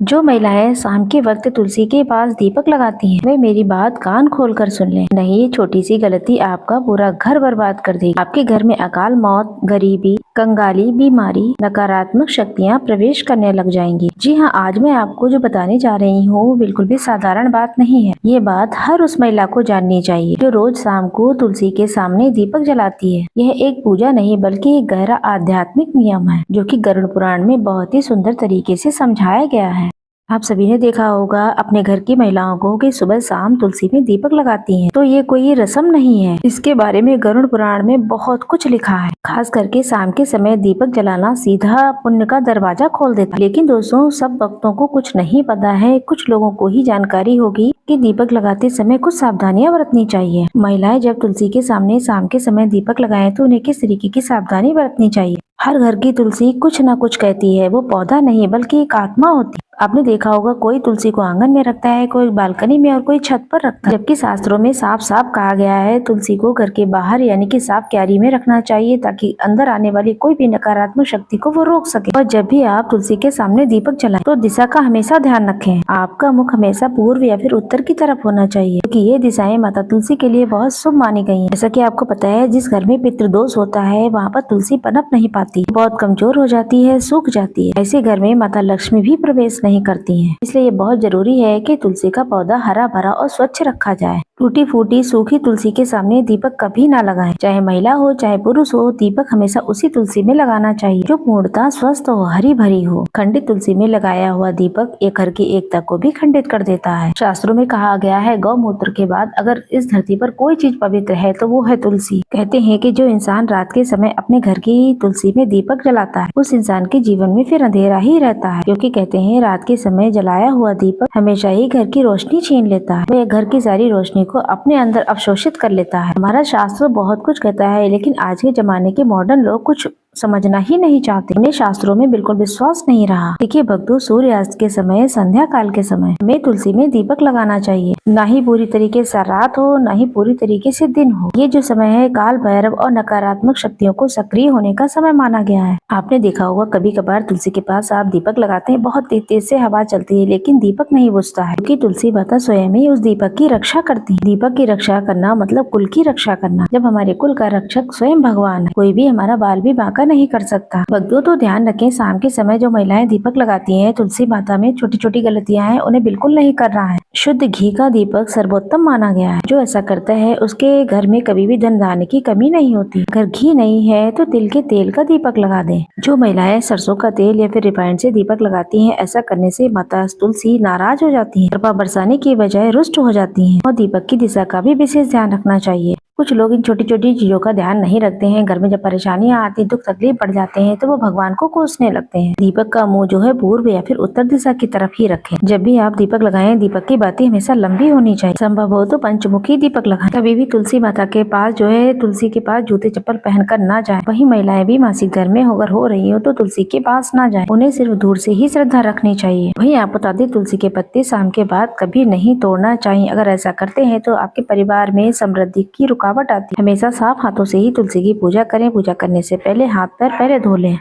जो महिलाएं शाम के वक्त तुलसी के पास दीपक लगाती हैं, वे मेरी बात कान खोलकर सुन लें। नहीं, ये छोटी सी गलती आपका पूरा घर बर्बाद कर देगी। आपके घर में अकाल मौत, गरीबी, कंगाली, बीमारी, नकारात्मक शक्तियां प्रवेश करने लग जाएंगी। जी हाँ, आज मैं आपको जो बताने जा रही हूँ वो बिल्कुल भी साधारण बात नहीं है। ये बात हर उस महिला को जाननी चाहिए जो रोज शाम को तुलसी के सामने दीपक जलाती है। यह एक पूजा नहीं बल्कि एक गहरा आध्यात्मिक नियम है जो कि गरुड़ पुराण में बहुत ही सुंदर तरीके से समझाया गया है। आप सभी ने देखा होगा अपने घर की महिलाओं को कि सुबह शाम तुलसी में दीपक लगाती हैं। तो ये कोई रस्म नहीं है, इसके बारे में गरुड़ पुराण में बहुत कुछ लिखा है। खास करके शाम के समय दीपक जलाना सीधा पुण्य का दरवाजा खोल देता है। लेकिन दोस्तों, सब भक्तों को कुछ नहीं पता है। कुछ लोगों को ही जानकारी होगी कि दीपक लगाते समय कुछ सावधानियां बरतनी चाहिए। महिलाएं जब तुलसी के सामने शाम के समय दीपक लगाएं तो उन्हें किस तरीके की सावधानी बरतनी चाहिए। हर घर की तुलसी कुछ न कुछ कहती है। वो पौधा नहीं बल्कि एक आत्मा होती है। आपने देखा होगा कोई तुलसी को आंगन में रखता है, कोई बालकनी में और कोई छत पर रखता है। जबकि शास्त्रों में साफ साफ कहा गया है तुलसी को घर के बाहर यानी कि साफ क्यारी में रखना चाहिए ताकि अंदर आने वाली कोई भी नकारात्मक शक्ति को वो रोक सके। और जब भी आप तुलसी के सामने दीपक जलाएं तो दिशा का हमेशा ध्यान रखें। आपका मुख हमेशा पूर्व या फिर उत्तर की तरफ होना चाहिए क्योंकि ये दिशाएं माता तुलसी के लिए बहुत शुभ मानी गई है। जैसा कि आपको पता है, जिस घर में पितृदोष होता है वहाँ पर तुलसी पनप नहीं पाती, बहुत कमजोर हो जाती है, सूख जाती है। ऐसे घर में माता लक्ष्मी भी प्रवेश नहीं करती हैं। इसलिए ये बहुत जरूरी है कि तुलसी का पौधा हरा भरा और स्वच्छ रखा जाए। टूटी फूटी सूखी तुलसी के सामने दीपक कभी ना लगाएं। चाहे महिला हो चाहे पुरुष हो, दीपक हमेशा उसी तुलसी में लगाना चाहिए जो पूर्णतः स्वस्थ हो, हरी भरी हो। खंडित तुलसी में लगाया हुआ दीपक एक घर की एकता को भी खंडित कर देता है। शास्त्रों में कहा गया है गौमूत्र के बाद अगर इस धरती पर कोई चीज पवित्र है तो वो है तुलसी। कहते हैं कि जो इंसान रात के समय अपने घर की तुलसी में दीपक जलाता है उस इंसान के जीवन में फिर अंधेरा ही रहता है, क्योंकि कहते हैं रात के समय जलाया हुआ दीपक हमेशा ही घर की रोशनी छीन लेता है। वह घर की सारी रोशनी को अपने अंदर अवशोषित कर लेता है। हमारा शास्त्र बहुत कुछ कहता है, लेकिन आज के जमाने के मॉडर्न लोग कुछ समझना ही नहीं चाहते। उन्हें शास्त्रों में बिल्कुल विश्वास नहीं रहा। देखिए भक्तों, सूर्यास्त के समय, संध्या काल के समय में तुलसी में दीपक लगाना चाहिए। ना ही पूरी तरीके से रात हो, ना ही पूरी तरीके से दिन हो। ये जो समय है काल भैरव और नकारात्मक शक्तियों को सक्रिय होने का समय माना गया है। आपने देखा होगा कभी कभार तुलसी के पास आप दीपक लगाते हैं, बहुत तेज तेज से हवा चलती है लेकिन दीपक नहीं बुझता है, क्योंकि तुलसी माता स्वयं ही उस दीपक की रक्षा करती है। दीपक की रक्षा करना मतलब कुल की रक्षा करना। जब हमारे कुल का रक्षक स्वयं भगवान है, कोई भी हमारा बाल भी बांका नहीं कर सकता। भक्तों, तो ध्यान रखें, शाम के समय जो महिलाएं दीपक लगाती हैं तुलसी माता में छोटी छोटी गलतियां हैं, उन्हें बिल्कुल नहीं करना है। शुद्ध घी का दीपक सर्वोत्तम माना गया है। जो ऐसा करता है उसके घर में कभी भी धन धान्य की कमी नहीं होती। अगर घी नहीं है तो तिल के तेल का दीपक लगा दें। जो महिलाएं सरसों का तेल या फिर रिफाइंड से दीपक लगाती हैं, ऐसा करने से माता तुलसी नाराज हो जाती है, कृपा बरसाने की बजाय रुष्ट हो जाती है। और दीपक की दिशा का भी विशेष ध्यान रखना चाहिए। कुछ लोग इन छोटी छोटी चीजों का ध्यान नहीं रखते हैं। घर में जब परेशानियां आती, दुख तकलीफ बढ़ जाते हैं तो वो भगवान को कोसने लगते हैं। दीपक का मुंह जो है पूर्व या फिर उत्तर दिशा की तरफ ही रखें। जब भी आप दीपक लगाएं, दीपक की बातें हमेशा लंबी होनी चाहिए। संभव हो तो पंचमुखी दीपक लगाएं। कभी भी तुलसी माता के पास जो है तुलसी के पास जूते चप्पल पहनकर ना जाए। वही महिलाएं भी मासिक धर्म में अगर हो रही हो तो तुलसी के पास ना जाए। उन्हें सिर्फ दूर से ही श्रद्धा रखनी चाहिए। वही आप बता दें, तुलसी के पत्ते शाम के बाद कभी नहीं तोड़ना चाहिए। अगर ऐसा करते हैं तो आपके परिवार में समृद्धि की रुकावट आती है। हमेशा साफ हाथों से ही तुलसी की पूजा करें। पूजा करने से पहले हाथ पैर पहले धो लें।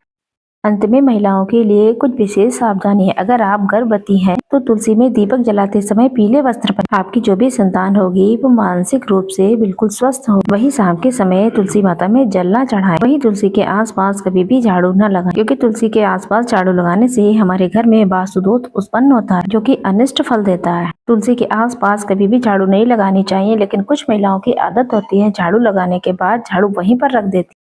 अंत में महिलाओं के लिए कुछ विशेष सावधानी है। अगर आप गर्भवती हैं तो तुलसी में दीपक जलाते समय पीले वस्त्र पहनें। आपकी जो भी संतान होगी वो मानसिक रूप से बिल्कुल स्वस्थ हो। वही शाम के समय तुलसी माता में जल न चढ़ाएं। वही तुलसी के आसपास कभी भी झाड़ू न लगाएं, क्योंकि तुलसी के आसपास झाड़ू लगाने से हमारे घर में वास्तुदोष उत्पन्न होता है जो कि अनिष्ट फल देता है। तुलसी के आसपास कभी भी झाड़ू नहीं लगानी चाहिए, लेकिन कुछ महिलाओं की आदत होती है झाड़ू लगाने के बाद झाड़ू वहीं पर रख देती।